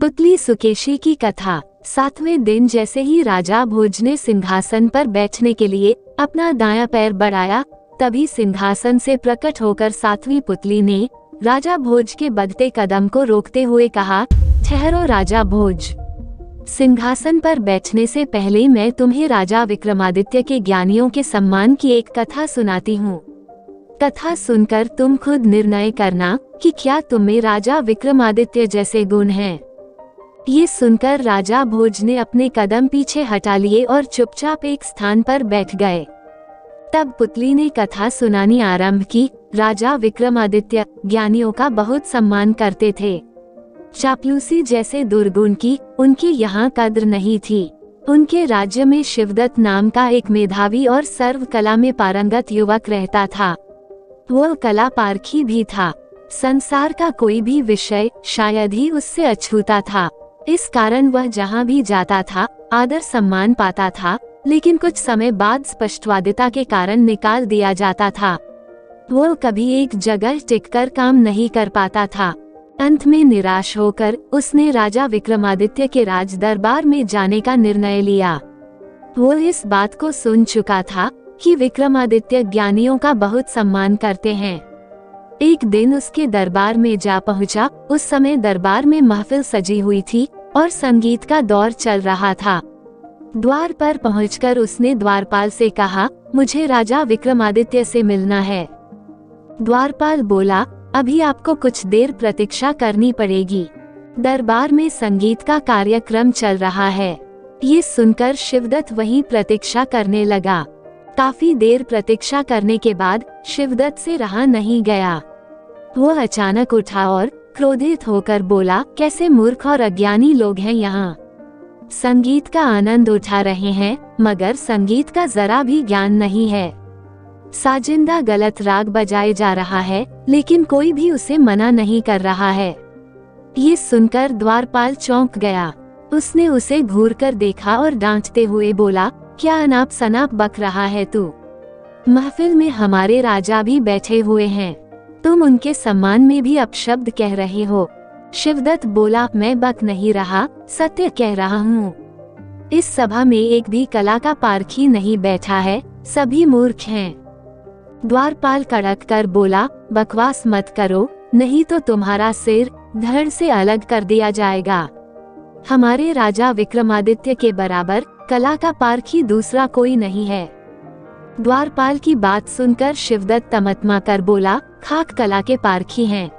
पुतली सुकेशी की कथा। 7वें दिन जैसे ही राजा भोज ने सिंहासन पर बैठने के लिए अपना दायां पैर बढ़ाया, तभी सिंहासन से प्रकट होकर 7वीं पुतली ने राजा भोज के बढ़ते कदम को रोकते हुए कहा, ठहरो राजा भोज। सिंहासन पर बैठने से पहले मैं तुम्हें राजा विक्रमादित्य के ज्ञानियों के सम्मान की एक कथा सुनाती हूँ। कथा सुनकर तुम खुद निर्णय करना कि क्या तुम में राजा विक्रमादित्य जैसे गुण हैं। ये सुनकर राजा भोज ने अपने कदम पीछे हटा लिए और चुपचाप एक स्थान पर बैठ गए। तब पुतली ने कथा सुनानी आरंभ की। राजा विक्रमादित्य ज्ञानियों का बहुत सम्मान करते थे। चापलूसी जैसे दुर्गुण की उनके यहाँ कद्र नहीं थी। उनके राज्य में शिवदत्त नाम का एक मेधावी और सर्व कला में पारंगत युवक रहता था। वह कला पारखी भी था। संसार का कोई भी विषय शायद ही उससे अछूता था। इस कारण वह जहाँ भी जाता था आदर सम्मान पाता था, लेकिन कुछ समय बाद स्पष्टवादिता के कारण निकाल दिया जाता था। वह कभी एक जगह टिककर काम नहीं कर पाता था। अंत में निराश होकर उसने राजा विक्रमादित्य के राज दरबार में जाने का निर्णय लिया। वह इस बात को सुन चुका था कि विक्रमादित्य ज्ञानियों का बहुत सम्मान करते हैं। एक दिन उसके दरबार में जा पहुंचा। उस समय दरबार में महफिल सजी हुई थी और संगीत का दौर चल रहा था। द्वार पर पहुंचकर उसने द्वारपाल से कहा, मुझे राजा विक्रमादित्य से मिलना है। द्वारपाल बोला, अभी आपको कुछ देर प्रतीक्षा करनी पड़ेगी। दरबार में संगीत का कार्यक्रम चल रहा है। ये सुनकर शिवदत्त वहीं प्रतीक्षा करने लगा। काफी देर प्रतीक्षा करने के बाद शिवदत्त से रहा नहीं गया। वह अचानक उठा और क्रोधित होकर बोला, कैसे मूर्ख और अज्ञानी लोग हैं यहाँ। संगीत का आनंद उठा रहे हैं मगर संगीत का जरा भी ज्ञान नहीं है। साजिंदा गलत राग बजाए जा रहा है लेकिन कोई भी उसे मना नहीं कर रहा है। ये सुनकर द्वारपाल चौंक गया। उसने उसे घूरकर देखा और डांटते हुए बोला, क्या अनाप शनाप बक रहा है तू। महफिल में हमारे राजा भी बैठे हुए हैं, तुम उनके सम्मान में भी अपशब्द कह रहे हो। शिवदत्त बोला, मैं बक नहीं रहा, सत्य कह रहा हूँ। इस सभा में एक भी कला का पारखी नहीं बैठा है, सभी मूर्ख हैं। द्वारपाल कड़क कर बोला, बकवास मत करो, नहीं तो तुम्हारा सिर धड़ से अलग कर दिया जाएगा। हमारे राजा विक्रमादित्य के बराबर कला का पारखी दूसरा कोई नहीं है। द्वारपाल की बात सुनकर शिवदत्त तमतमा कर बोला, खाक कला के पारखी हैं।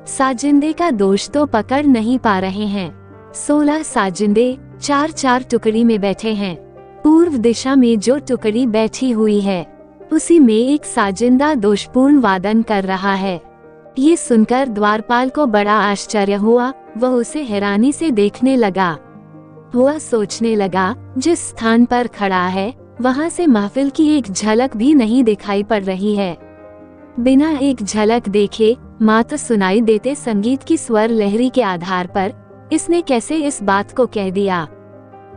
साजिंदे का दोष तो पकड़ नहीं पा रहे हैं। 16 साजिंदे 4-4 टुकड़ी में बैठे हैं। पूर्व दिशा में जो टुकड़ी बैठी हुई है उसी में एक साजिंदा दोषपूर्ण वादन कर रहा है। ये सुनकर द्वारपाल को बड़ा आश्चर्य हुआ। वह उसे हैरानी से देखने लगा। वह सोचने लगा, जिस स्थान पर खड़ा है वहाँ से महफिल की एक झलक भी नहीं दिखाई पड़ रही है। बिना एक झलक देखे मात्र सुनाई देते संगीत की स्वर लहरी के आधार पर इसने कैसे इस बात को कह दिया।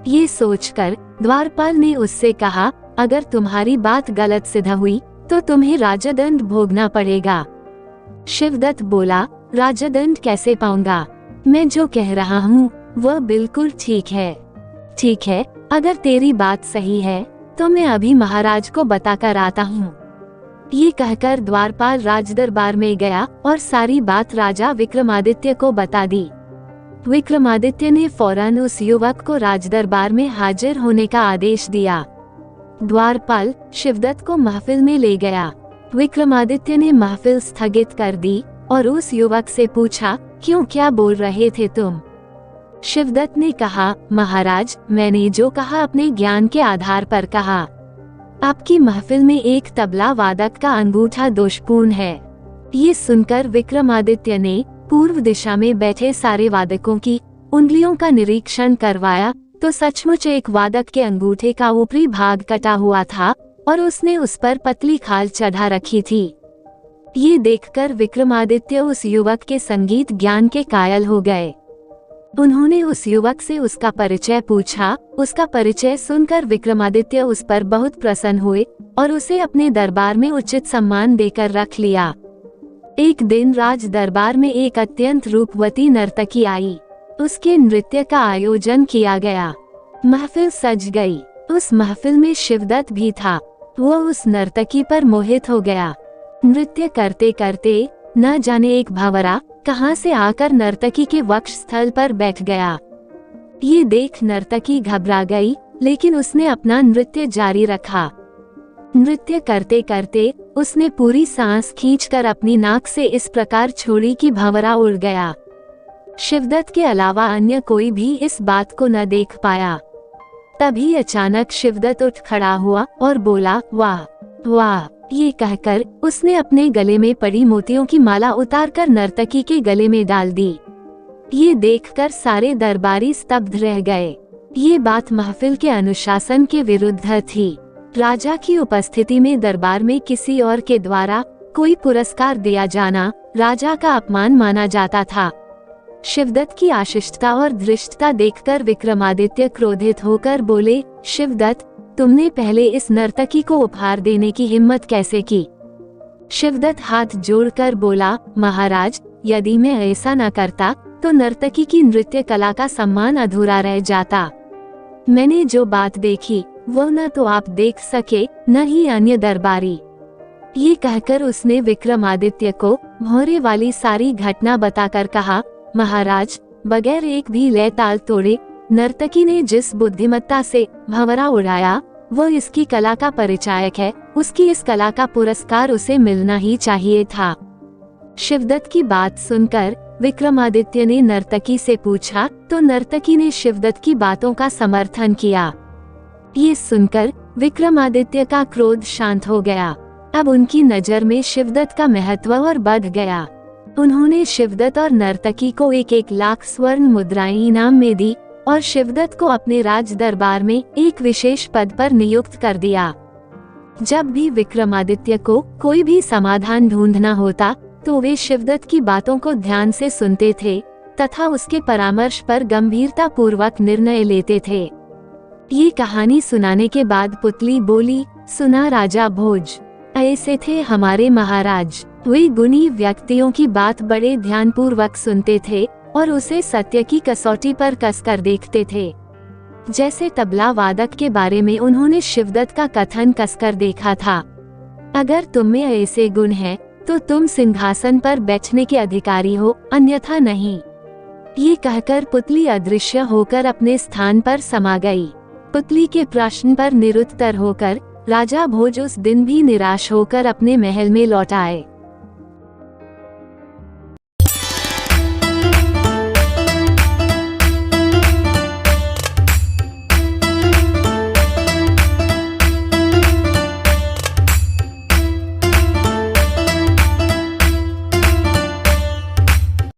ये सोचकर द्वारपाल ने उससे कहा, अगर तुम्हारी बात गलत सिद्ध हुई तो तुम्हें राजदंड भोगना पड़ेगा। शिवदत्त बोला, राजदंड कैसे पाऊंगा, मैं जो कह रहा हूँ वह बिल्कुल ठीक है। ठीक है, अगर तेरी बात सही है तो मैं अभी महाराज को बताकर आता हूँ। ये कहकर द्वारपाल राजदरबार में गया और सारी बात राजा विक्रमादित्य को बता दी। विक्रमादित्य ने फौरन उस युवक को राजदरबार में हाजिर होने का आदेश दिया। द्वारपाल शिवदत्त को महफिल में ले गया। विक्रमादित्य ने महफिल स्थगित कर दी और उस युवक से पूछा, क्यों, क्या बोल रहे थे तुम। शिवदत्त ने कहा, महाराज, मैंने जो कहा अपने ज्ञान के आधार पर कहा। आपकी महफिल में एक तबला वादक का अंगूठा दोषपूर्ण है। ये सुनकर विक्रमादित्य ने पूर्व दिशा में बैठे सारे वादकों की उंगलियों का निरीक्षण करवाया तो सचमुच एक वादक के अंगूठे का ऊपरी भाग कटा हुआ था और उसने उस पर पतली खाल चढ़ा रखी थी। ये देखकर विक्रमादित्य उस युवक के संगीत ज्ञान के कायल हो गए। उन्होंने उस युवक से उसका परिचय पूछा। उसका परिचय सुनकर विक्रमादित्य उस पर बहुत प्रसन्न हुए और उसे अपने दरबार में उचित सम्मान देकर रख लिया। एक दिन राज दरबार में एक अत्यंत रूपवती नर्तकी आई। उसके नृत्य का आयोजन किया गया। महफिल सज गई। उस महफिल में शिवदत्त भी था। वो उस नर्तकी पर मोहित हो गया। नृत्य करते करते न जाने एक भंवरा कहां से आकर नर्तकी के वक्ष स्थल पर बैठ गया। ये देख नर्तकी घबरा गई, लेकिन उसने अपना नृत्य जारी रखा। नृत्य करते करते उसने पूरी सांस खींचकर अपनी नाक से इस प्रकार छोड़ी कि भंवरा उड़ गया। शिवदत्त के अलावा अन्य कोई भी इस बात को न देख पाया। तभी अचानक शिवदत्त उठ खड़ा हुआ और बोला, वाह वाह। ये कहकर उसने अपने गले में पड़ी मोतियों की माला उतारकर नर्तकी के गले में डाल दी। ये देखकर सारे दरबारी स्तब्ध रह गए। ये बात महफिल के अनुशासन के विरुद्ध थी। राजा की उपस्थिति में दरबार में किसी और के द्वारा कोई पुरस्कार दिया जाना राजा का अपमान माना जाता था। शिवदत्त की आशिष्टता और धृष्टता देखकर विक्रमादित्य क्रोधित होकर बोले, शिवदत्त, तुमने पहले इस नर्तकी को उपहार देने की हिम्मत कैसे की? शिवदत्त हाथ जोड़कर बोला, महाराज, यदि मैं ऐसा न करता तो नर्तकी की नृत्य कला का सम्मान अधूरा रह जाता। मैंने जो बात देखी वो न तो आप देख सके न ही अन्य दरबारी। ये कहकर उसने विक्रमादित्य को भौरे वाली सारी घटना बताकर कहा, महाराज, बगैर एक भी लय ताल तोड़े नर्तकी ने जिस बुद्धिमत्ता से भंवरा उड़ाया वो इसकी कला का परिचायक है। उसकी इस कला का पुरस्कार उसे मिलना ही चाहिए था। शिवदत्त की बात सुनकर विक्रमादित्य ने नर्तकी से पूछा तो नर्तकी ने शिवदत्त की बातों का समर्थन किया। ये सुनकर विक्रमादित्य का क्रोध शांत हो गया। अब उनकी नजर में शिवदत्त का महत्व और बढ़ गया। उन्होंने शिवदत्त और नर्तकी को 1-1 लाख स्वर्ण मुद्राएं इनाम में दी और शिवदत्त को अपने राज दरबार में एक विशेष पद पर नियुक्त कर दिया। जब भी विक्रमादित्य को कोई भी समाधान ढूंढना होता तो वे शिवदत्त की बातों को ध्यान से सुनते थे तथा उसके परामर्श पर गंभीरता पूर्वक निर्णय लेते थे। ये कहानी सुनाने के बाद पुतली बोली, सुना राजा भोज, ऐसे थे हमारे महाराज। वे गुणी व्यक्तियों की बात बड़े ध्यानपूर्वक सुनते थे और उसे सत्य की कसौटी पर कसकर देखते थे। जैसे तबला वादक के बारे में उन्होंने शिवदत्त का कथन कसकर देखा था, अगर तुम में ऐसे गुण हैं तो तुम सिंहासन पर बैठने के अधिकारी हो, अन्यथा नहीं। ये कहकर पुतली अदृश्य होकर अपने स्थान पर समा गई। पुतली के प्रश्न पर निरुत्तर होकर राजा भोज उस दिन भी निराश होकर अपने महल में लौट आए।